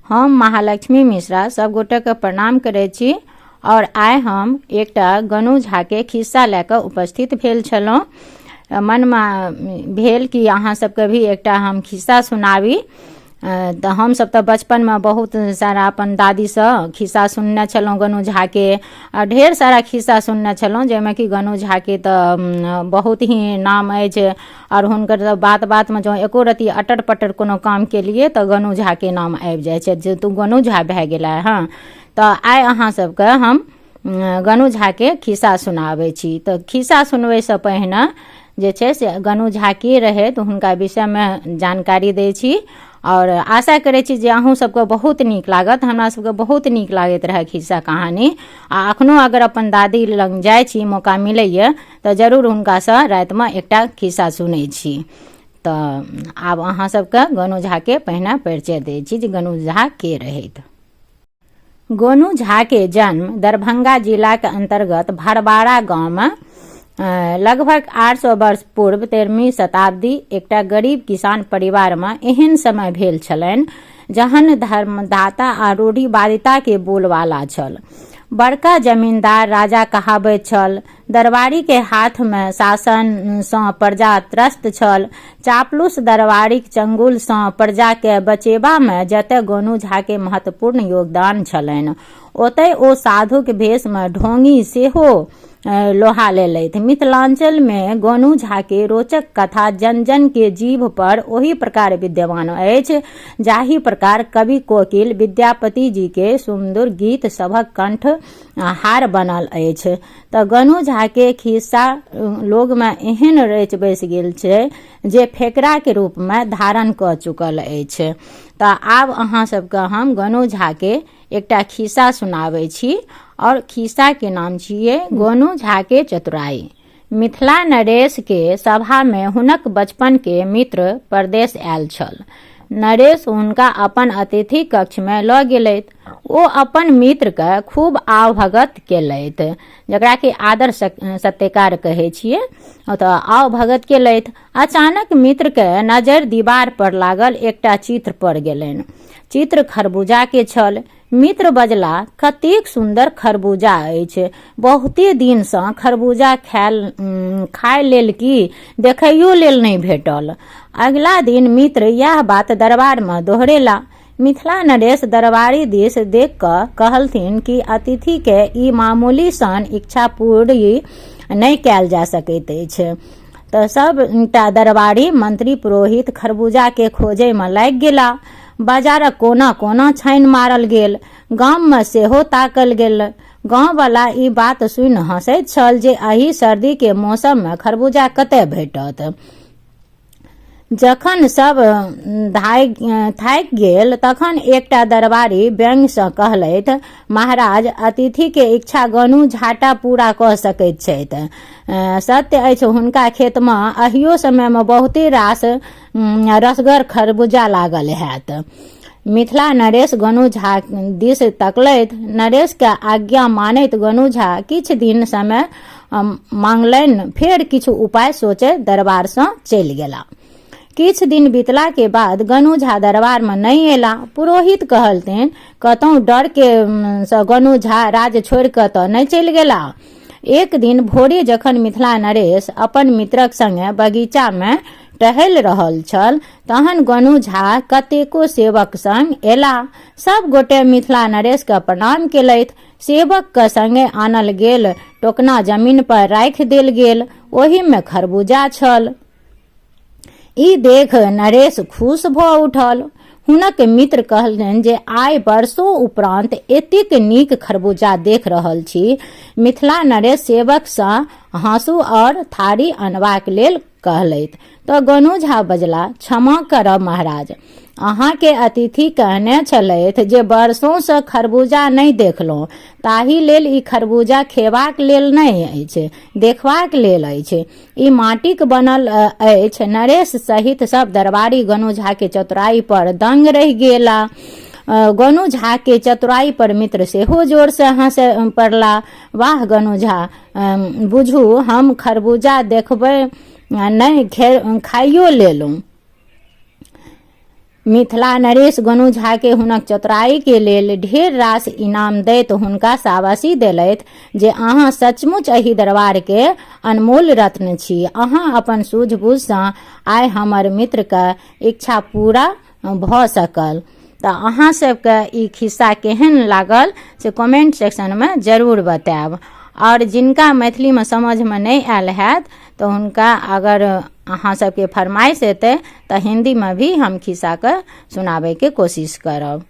हम महालक्ष्मी मिश्रा सब गोटे के प्रणाम करे छी और आइ हम एकटा गनु झा के खिस्सा लेकर उपस्थित भेल छलहुँ। मन में भेल कि अहाँ सबके भी एकटा हम खिस्सा सुनाबी। तो हम सब तो बचपन में बहुत सारा अपन दादी से खिस्सा सुनने छलहुँ गनु झा के, ढेर सारा खिस्सा सुनने छलहुँ जैमे कि गनु झा के तो बहुत ही नाम अछि और हुनकर तो बात बात में जो एको रति अटर पटर कोनो काम के लिए तो गनु झा के नाम आबि जाइ छै जे तू गनु झा भए गेला। हाँ, तो आइ अहाँ सबके हम गनु झा के खिस्सा सुनाबै छी। तो खिस्सा सुनबै से पहिने जे छै से गनु झा के रहे तो हुनका विषय में जानकारी दै छी और आशा करै छी जे अहूँ सबके बहुत नीक लागत। हमरा सबके बहुत नीक लागैत रहे खिस्सा कहानी, आ अखनो अगर अपन दादी लग जाइ छी मौका मिलैए तो जरूर हुनकासँ रातिमे एकटा खिस्सा सुनै छी। तो आब अहाँ सबके गनु झा के पहिने परिचय दै छी जे गनु झा के रहैत। गनु झा के जन्म दरभंगा जिला के अंतर्गत भरबाड़ा गांव में लगभग 800 वर्ष पूर्व 13वीं शताब्दी एकटा गरीब किसान परिवार में एहन समय भेल छलनि जहन धर्मदाता आ रूढ़िवादिता के बोलबाला छल। बड़का जमींदार राजा कहाबैत छल, दरबारी के हाथ में शासन सँ प्रजा त्रस्त छल। चापलूस दरबारीक चंगुल सँ प्रजा के बचेबा में जतय गनु झा के महत्वपूर्ण योगदान छलनि, ओतय ओ साधुक भेष में ढोंगी सेहो लोहा लेलथि। मिथिलांचल में गनु झा के रोचक कथा जन जन के जीभ पर ओही प्रकार विद्यमान अछि जाहि प्रकार कवि कोकिल विद्यापति जी के सुंदर गीत सभक कंठ हार बनल अछि। तो गनु झा के खिस्सा लोग में एहन रचि बसि गेल छै जे फेकरा के रूप में धारण क चुकल अछि। तो आब अहाँ सबके हम गनु झा के एकटा खिस्सा सुनाबै छी और खिस्सा के नाम छिए गनु झा के चतुराई। मिथिला नरेश के सभा में हुनक बचपन के मित्र परदेश आयल छल। नरेश हुनका अपन अतिथि कक्ष में लऽ गेलथि। ओ अपन मित्र के खूब आवभगत केलथि, जकरा के आदर सत्कार कहै छिए। तो आवभगत केलथि। अचानक मित्र के नजर दीवार पर लागल एकटा चित्र पर गेलनि। चित्र खरबूजा के छल। मित्र बजला, कतेक सुंदर खरबूजा अछि, बहुते दिन सँ खरबूजा खाय लेल की देखैयो लेल नहीं भेटल। अगला दिन मित्र यह बात दरबार में दोहरेला। मिथिला नरेश दरबारी दिस देख कऽ कहलथिन कि अतिथि के ई मामूली सन इच्छा पूरी नहीं कैल जा सकैत अछि। तो सबटा दरबारी मंत्री पुरोहित खरबूजा के खोजै में लागि गेला। बाजारक कोना कोना छानि मारल गेल, गाम में सेहो ताकल गेल। गाँव वाला ई बात सुनि हंसैत छल जे एहि सर्दी के मौसम में खरबूजा कतय भेटत। जखन सब थाकि गेल तखन एकटा दरबारी व्यंग सँ कहलथि, महाराज, अतिथि के इच्छा गनु झाटा पूरा कऽ सकैत छथि। सत्य अछि हुनका खेत में अहियो समय में बहुते रास रसगर खरबूजा लागल हैत। मिथिला नरेश गनु झा दिस तकलथि। नरेश के आज्ञा मानैत गनु झा किछ दिन समय मांगलनि, फेर किछु उपाय सोचैत दरबार सँ चलि गेला। किछ दिन बीतला के बाद गनु झा दरबार में नहीं एला। पुरोहित कहलथिन, कतौ डर के सँ गनु झा राज छोड़ि कऽ तऽ नहीं चलि गेला। एक दिन भोरे जखन मिथिला नरेश अपन मित्रक संगे बगीचा में टहल रहल छल तहन गनु झा कतेको सेवक संग एला। सब गोटे मिथिला नरेश के प्रणाम केलथि। सेवक के संगे आनल गेल टोकना जमीन पर राखि देल गेल, ओहि में खरबूजा छल। ई देख नरेश खुश भऽ उठल। हुनक मित्र कहलनि जे आइ वर्षों उपरांत एतेक नीक खरबूजा देख रहल छी। मिथिला नरेश सेवक सँ हाँसू और थारी अनबाक लेल कहलथि। तो गनु झा बजला, क्षमा करब महाराज, अहाँ के अतिथि कहने छलथि जे वर्षों सँ खरबूजा नहीं देखलहुँ, ताहि लेल ई खरबूजा खेबाक लेल नहीं अछि, देखबाक लेल अछि। ई माटिक बनल अछि। नरेश सहित सब दरबारी गनु झा के चतुराई पर दंग रहि गेला। गनु झा के चतुराई पर मित्र सेहो जोर से हंसे पड़ला। वाह गनु झा, बुझू हम खरबूजा देखबै नहीं खाइयो लेलहुँ। मिथिला नरेश गनु झा के हुनक चतुराई के लेल ढेर रास इनाम दैत हुनका शाबाशी देलथि जे अहाँ सचमुच एहि दरबार के अनमोल रत्न छी। अहाँ अपन सूझबूझ सँ आइ हमर मित्र के इच्छा पूरा भ सकल। तो अहाँ सबके ई खिस्सा केहन लागल से कमेंट सेक्शन में जरूर बताएब। और जिनका मैथिली में समझ में नहीं आयल हैत तो हुनका अगर अहाँ सबके फरमाइश हेतै तो हिंदी में भी हम खिस्सा के सुनाबे के कोशिश करब।